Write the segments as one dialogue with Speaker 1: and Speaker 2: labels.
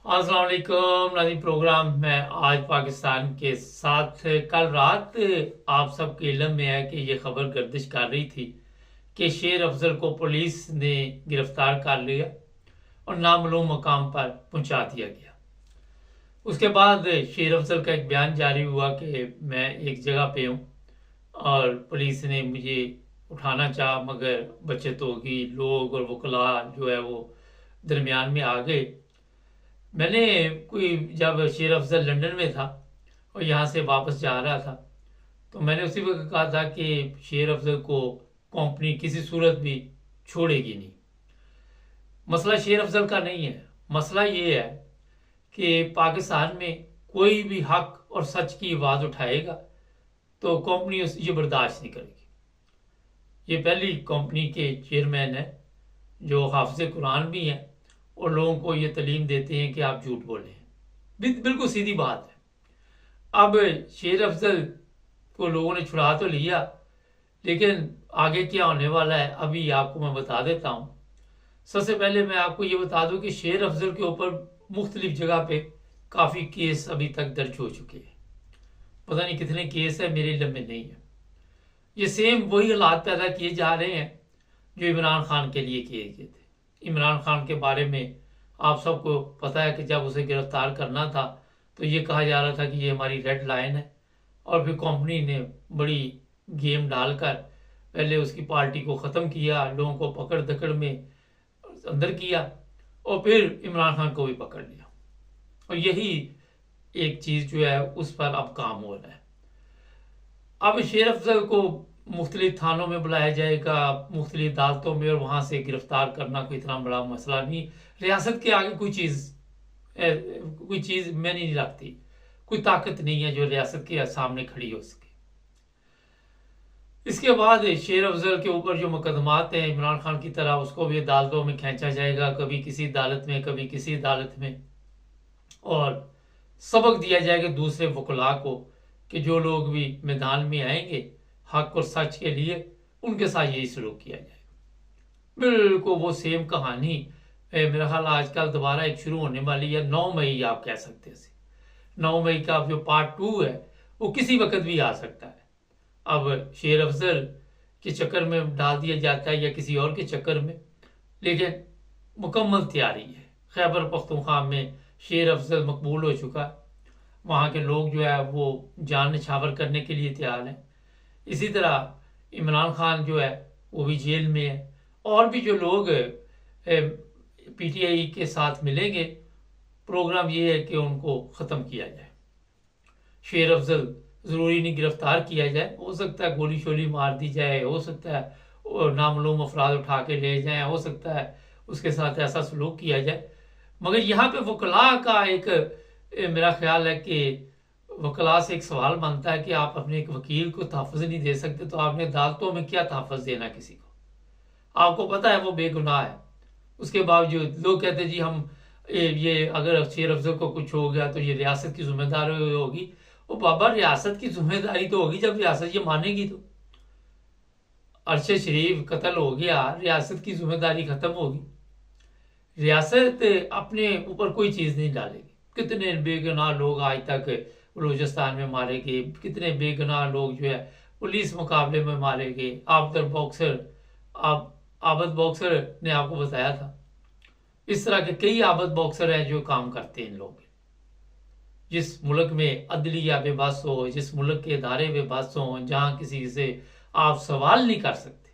Speaker 1: अस्सलाम वालेकुम नाज़रीन। प्रोग्राम में आज पाकिस्तान के साथ कल रात आप सबके इल्म में है कि ये खबर गर्दिश कर रही थी कि शेर अफजल को पुलिस ने गिरफ्तार कर लिया और नामालूम मकाम पर पहुंचा दिया गया। उसके बाद शेर अफजल का एक बयान जारी हुआ कि मैं एक जगह पे हूँ और पुलिस ने मुझे उठाना चाहा, मगर बचत होगी, लोग और वकला जो है वो दरमियान में आ गए। मैंने कोई जब शेर अफजल लंदन में था और यहाँ से वापस जा रहा था, तो मैंने उसी वक्त कहा था कि शेर अफजल को कंपनी किसी सूरत भी छोड़ेगी नहीं। मसला शेर अफजल का नहीं है, मसला ये है कि पाकिस्तान में कोई भी हक और सच की आवाज़ उठाएगा तो कंपनी ये बर्दाश्त नहीं करेगी। ये पहली कंपनी के चेयरमैन है जो हाफिज कुरान भी हैं और लोगों को ये तालीम देते हैं कि आप झूठ बोलें। बिल्कुल सीधी बात है। अब शेर अफजल को लोगों ने छुड़ा तो लिया, लेकिन आगे क्या होने वाला है अभी आपको मैं बता देता हूँ। सबसे पहले मैं आपको ये बता दूं कि शेर अफजल के ऊपर मुख्तलिफ जगह पे काफ़ी केस अभी तक दर्ज हो चुके हैं। पता नहीं कितने केस है, मेरे इल्म में नहीं है। ये सेम वही हालात पैदा किए जा रहे हैं जो इमरान खान के लिए किए गए थे। इमरान खान के बारे में आप सबको पता है कि जब उसे गिरफ्तार करना था तो ये कहा जा रहा था कि ये हमारी रेड लाइन है, और फिर कंपनी ने बड़ी गेम डालकर पहले उसकी पार्टी को ख़त्म किया, लोगों को पकड़ दकड़ में अंदर किया और फिर इमरान खान को भी पकड़ लिया। और यही एक चीज़ जो है उस पर अब काम हो रहा है। अब शेर अफजल को मुख्तलिफ थानों में बुलाया जाएगा, मुख्तलिफ अदालतों में, और वहाँ से गिरफ्तार करना कोई इतना बड़ा मसला नहीं। रियासत के आगे कोई चीज़ मैंने नहीं लगती, कोई ताकत नहीं है जो रियासत के सामने खड़ी हो सके। इसके बाद शेर अफजल के ऊपर जो मुकदमात हैं इमरान खान की तरह, उसको भी अदालतों में खींचा जाएगा, कभी किसी अदालत में कभी किसी अदालत में, और सबक दिया जाएगा दूसरे वकला को कि जो लोग भी मैदान में आएंगे हक और सच के लिए, उनके साथ यही सलूक किया जाएगा। बिल्कुल वो सेम कहानी मेरा ख्याल आजकल दोबारा एक शुरू होने वाली है। 9 मई आप कह सकते हैं, 9 मई का जो पार्ट 2 है वो किसी वक्त भी आ सकता है। अब शेर अफजल के चक्कर में डाल दिया जाता है या किसी और के चक्कर में, लेकिन मुकम्मल तैयारी है। खैबर पख्तूनख्वा में शेर अफजल मकबूल हो चुका है, वहाँ के लोग जो है वो जान निछावर करने के लिए तैयार हैं। इसी तरह इमरान खान जो है वो भी जेल में है, और भी जो लोग पीटीआई के साथ मिलेंगे, प्रोग्राम ये है कि उनको ख़त्म किया जाए। शेर अफजल ज़रूरी नहीं गिरफ्तार किया जाए, हो सकता है गोली शोली मार दी जाए, हो सकता है नामालूम अफराद उठा के ले जाएं, हो सकता है उसके साथ ऐसा सलूक किया जाए। मगर यहाँ पे वकला का एक मेरा ख्याल है कि वकला से एक सवाल बनता है कि आप अपने एक वकील को तहफ़्फ़ुज़ नहीं दे सकते, तो आपने अदालतों में क्या तहफ़्फ़ुज़ देना किसी को? आपको पता है वो बेगुनाह है, उसके बावजूद लोग कहते हैं जी हम ये अगर शेर अफजल को कुछ हो गया तो ये रियासत की जिम्मेदारी होगी। वो बाबा, रियासत की जिम्मेदारी तो होगी जब रियासत ये मानेगी। तो अरशद शरीफ कत्ल हो गया, रियासत की जिम्मेदारी खत्म होगी। रियासत अपने ऊपर कोई चीज़ नहीं डालेगी। कितने बेगुनाह लोग आज तक बलूचिस्तान में मारे गए, कितने बेगुनाह लोग जो है पुलिस मुकाबले में मारे गए। आबद बॉक्सर ने आपको बताया था, इस तरह के कई आबद बॉक्सर हैं जो काम करते हैं इन लोग। जिस मुल्क में अदलिया बेबस हो, जिस मुल्क के इदारे बेबस हों, जहाँ किसी से आप सवाल नहीं कर सकते,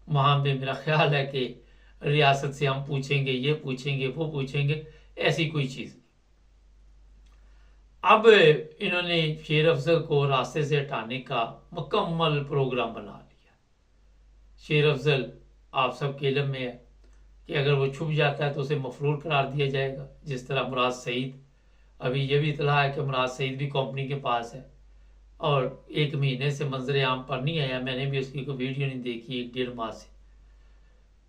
Speaker 1: वहाँ पे मेरा ख्याल है कि रियासत से हम पूछेंगे, ये पूछेंगे, वो पूछेंगे, ऐसी कोई चीज़ नहीं। अब इन्होंने शेर अफजल को रास्ते से हटाने का मुकम्मल प्रोग्राम बना लिया। शेर अफजल आप सबके इल्म में है कि अगर वो छुप जाता है तो उसे मफरूर करार दिया जाएगा, जिस तरह मुराद सईद। अभी ये भी इतला है कि मुराद सईद भी कंपनी के पास है और 1 महीने से मंजर आम पर नहीं आया। मैंने भी उसकी कोई वीडियो नहीं देखी 1-1.5 माह से।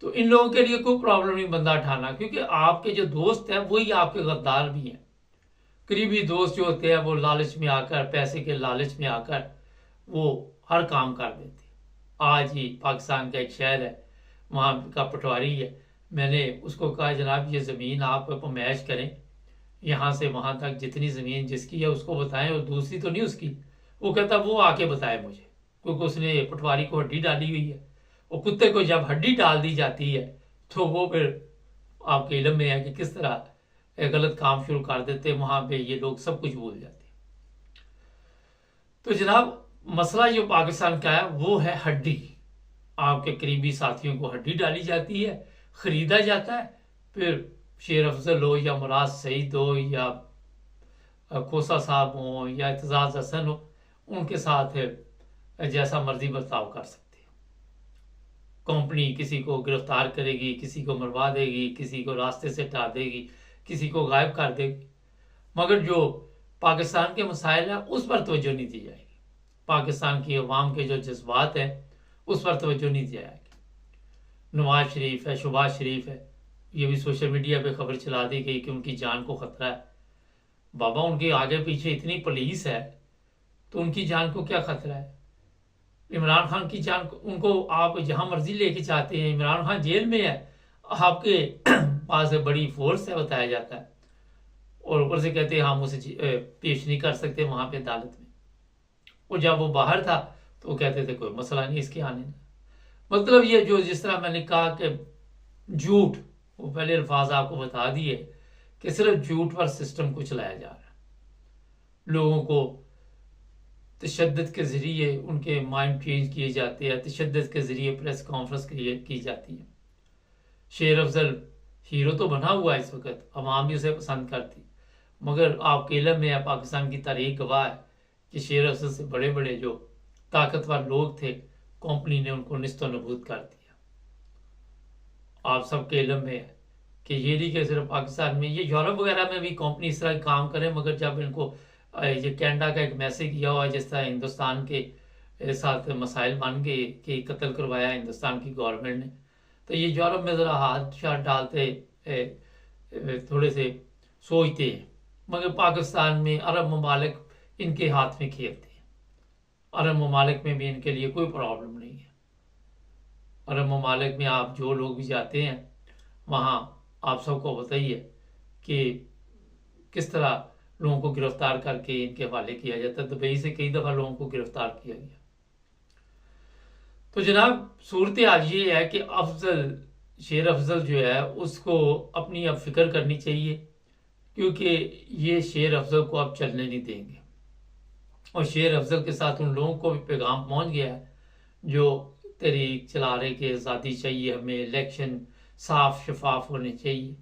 Speaker 1: तो इन लोगों के लिए कोई प्रॉब्लम नहीं बंदा उठाना, क्योंकि आपके जो दोस्त हैं वही आपके गद्दार भी हैं। करीबी दोस्त जो होते हैं वो लालच में आकर, पैसे के लालच में आकर वो हर काम कर देते। आज ही पाकिस्तान का एक शहर है, वहाँ का पटवारी है, मैंने उसको कहा जनाब ये ज़मीन आप पमैश करें, यहाँ से वहां तक जितनी जमीन जिसकी है उसको बताएं, और दूसरी तो नहीं उसकी। वो कहता वो आके बताए मुझे, क्योंकि उसने पटवारी को हड्डी डाली हुई है। और कुत्ते को जब हड्डी डाल दी जाती है तो वो फिर आपके इल्म में है कि किस तरह गलत काम शुरू कर देते हैं। वहां पे ये लोग सब कुछ भूल जाते हैं। तो जनाब, मसला जो पाकिस्तान का है वो है हड्डी। आपके करीबी साथियों को हड्डी डाली जाती है, खरीदा जाता है, फिर शेर अफजल हो या मुराद सईद हो या खोसा साहब हो या एतजाज हसन हो, उनके साथ जैसा मर्जी बर्ताव कर सकते हैं। कंपनी किसी को गिरफ्तार करेगी, किसी को मरवा देगी, किसी को रास्ते से हटा देगी, किसी को गायब कर देगी, मगर जो पाकिस्तान के मसाइल हैं उस पर तवज्जो नहीं दी जाएगी। पाकिस्तान की अवाम के जो जज्बात हैं उस पर तवज्जो नहीं दी जाएगी। नवाज शरीफ है, शहबाज शरीफ है, ये भी सोशल मीडिया पे खबर चला दी गई कि उनकी जान को खतरा है। बाबा, उनके आगे पीछे इतनी पुलिस है तो उनकी जान को क्या खतरा है? इमरान खान की जान उनको आप जहां मर्जी लेके जाते हैं, इमरान खान जेल में है, आपके पास बड़ी फोर्स है बताया जाता है, और ऊपर से कहते हैं हम उसे पेश नहीं कर सकते वहां पे अदालत में। और जब वो बाहर था तो वो कहते थे कोई मसला नहीं इसके आने में। मतलब ये जो जिस तरह मैंने कहा कि झूठ, वो पहले अल्फाज आपको बता दिए कि सिर्फ झूठ पर सिस्टम को चलाया जा रहा है। लोगों को तशद्दुद के जरिए उनके माइंड चेंज किए जाते हैं, तशद्दुद के जरिए प्रेस कॉन्फ्रेंस की जाती है। शेर अफजल हीरो तो बना हुआ है इस वक्त, अवाम भी उसे पसंद करती, मगर आपके इल्म में है, पाकिस्तान की तारीख गवाह है कि शेर अफजल से बड़े बड़े जो ताकतवर लोग थे, कंपनी ने उनको निस्तो नबूद कर दिया। आप सबके इल्म में है कि ये नहीं कि सिर्फ पाकिस्तान में, ये यूरोप वगैरह में भी कंपनी इस तरह काम करे, मगर जब इनको ये कैनेडा का एक मैसेज किया हुआ है जिस तरह हिंदुस्तान के साथ मसाइल बन गए कि कत्ल करवाया हिंदुस्तान की गवर्नमेंट ने, तो ये यूरोप में ज़रा हाथ शाथ डालते थोड़े से सोचते हैं, मगर पाकिस्तान में अरब ममालिक इनके हाथ में खेलते हैं। अरब ममालिक में भी इनके लिए कोई प्रॉब्लम नहीं है। अरब ममालिक में आप जो लोग भी जाते हैं वहाँ आप सबको बताइए कि किस तरह लोगों को गिरफ्तार करके इनके हवाले किया जाता है। दुबई से कई दफ़ा लोगों को गिरफ्तार किया गया। तो जनाब, सूरत आज ये है कि शेर अफजल जो है उसको अपनी अब फिक्र करनी चाहिए, क्योंकि ये शेर अफजल को अब चलने नहीं देंगे। और शेर अफजल के साथ उन लोगों को भी पैगाम पहुंच गया है जो तहरीक चला रहे कि आज़ादी चाहिए हमें, इलेक्शन साफ शफाफ होने चाहिए।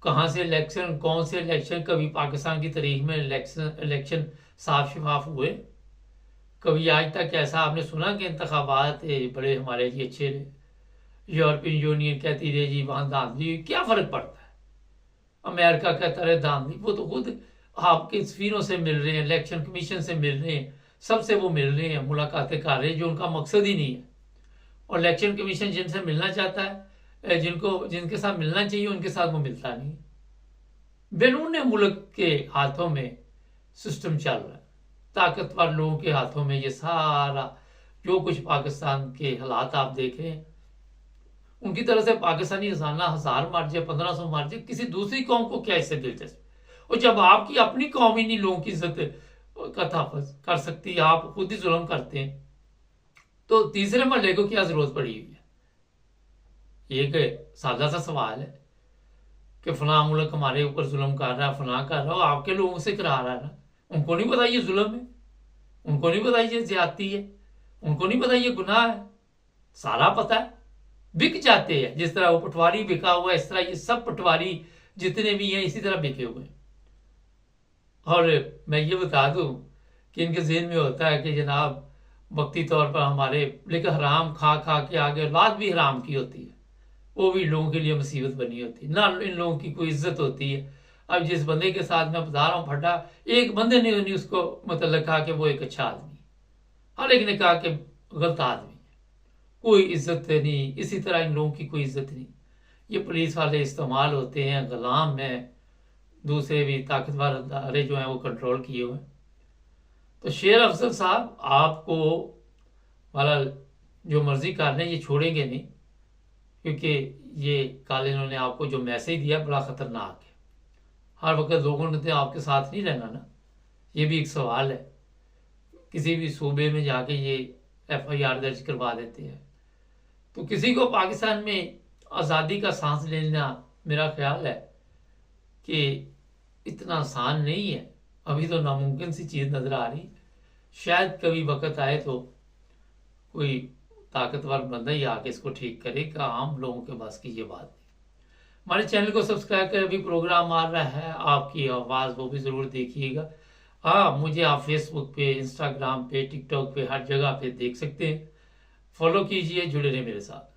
Speaker 1: कहाँ से इलेक्शन, कौन से इलेक्शन? कभी पाकिस्तान की तारीख में इलेक्शन साफ शफाफ हुए? कभी आज तक ऐसा आपने सुना कि इंतखाबात बड़े हमारे लिए अच्छे रहे? यूरोपियन यूनियन कहती रही जी वहाँ धांधली हुई, क्या फ़र्क पड़ता है? अमेरिका कहता रहे धांधली, वो तो खुद आपके सफीरों से मिल रहे हैं, इलेक्शन कमीशन से मिल रहे हैं, सबसे वो मिल रहे हैं, मुलाकातें कर रहे हैं जो उनका मकसद ही नहीं है। और इलेक्शन कमीशन जिनसे मिलना चाहता है, जिनके साथ मिलना चाहिए उनके साथ वो मिलता नहीं। बैरून मुल्क के हाथों में सिस्टम चल रहा है, ताकतवर लोगों के हाथों में ये सारा जो कुछ पाकिस्तान के हालात आप देख रहे हैं, उनकी तरह से पाकिस्तानी रोजाना 1000 मार जाए, 1500 मार जाए, किसी दूसरी कौम को क्या इससे दिलचस्पी? और जब आपकी अपनी कौम ही नहीं लोगों की इज्जत का तहफ़्फ़ुज़ कर सकती, आप खुद ही जुल्म करते हैं, तो तीसरे महल्ले को क्या जरूरत पड़ी हुई है? एक सादा सा सवाल है कि फलां मुल्क हमारे ऊपर जुल्म कर रहा है, फलां कर रहा है, आपके लोगों से करा रहा है ना। उनको नहीं पता ये जुल्म है, उनको नहीं पता ये ज्यादती है, उनको नहीं पता ये गुनाह है, सारा पता है। बिक जाते हैं, जिस तरह वो पटवारी बिका हुआ है, इस तरह ये सब पटवारी जितने भी हैं इसी तरह बिके हुए हैं। और मैं ये बता दूं कि इनके जेहन में होता है कि जनाब वक्ती तौर पर हमारे, लेकिन हराम खा खा के आगे औलाद भी हराम की होती है, वो भी लोगों के लिए मुसीबत बनी होती है ना, इन लोगों की कोई इज्जत होती है। अब जिस बंदे के साथ मैं बता रहा हूँ फटा, एक बंदे ने नहीं उसको मतलब कहा कि वो एक अच्छा आदमी, हर एक ने कहा कि गलत आदमी है, कोई इज्जत नहीं। इसी तरह इन लोगों की कोई इज्जत नहीं। ये पुलिस वाले इस्तेमाल होते हैं, गुलाम हैं, दूसरे भी ताकतवर अदारे जो हैं वो कंट्रोल किए हुए हैं। तो शेर अफजल साहब आपको वाला जो मर्जी कर लें, ये छोड़ेंगे नहीं, क्योंकि ये कल इन्होंने आपको जो मैसेज दिया बड़ा खतरनाक है। हर वक्त लोगों ने तो आपके साथ नहीं रहना ना, ये भी एक सवाल है। किसी भी सूबे में जाके ये FIR दर्ज करवा देते हैं। तो किसी को पाकिस्तान में आज़ादी का सांस लेना मेरा ख्याल है कि इतना आसान नहीं है, अभी तो नामुमकिन सी चीज़ नज़र आ रही है। शायद कभी वक्त आए तो कोई ताकतवर बंदा ही आके इसको ठीक करेगा, आम लोगों के बस की ये बात नहीं। हमारे चैनल को सब्सक्राइब कर, अभी प्रोग्राम आ रहा है आपकी आवाज़, वो भी ज़रूर देखिएगा। हाँ, मुझे आप फेसबुक पे, इंस्टाग्राम पे, टिकटॉक पे, हर जगह पे देख सकते हैं। फॉलो कीजिए, जुड़े रहे मेरे साथ।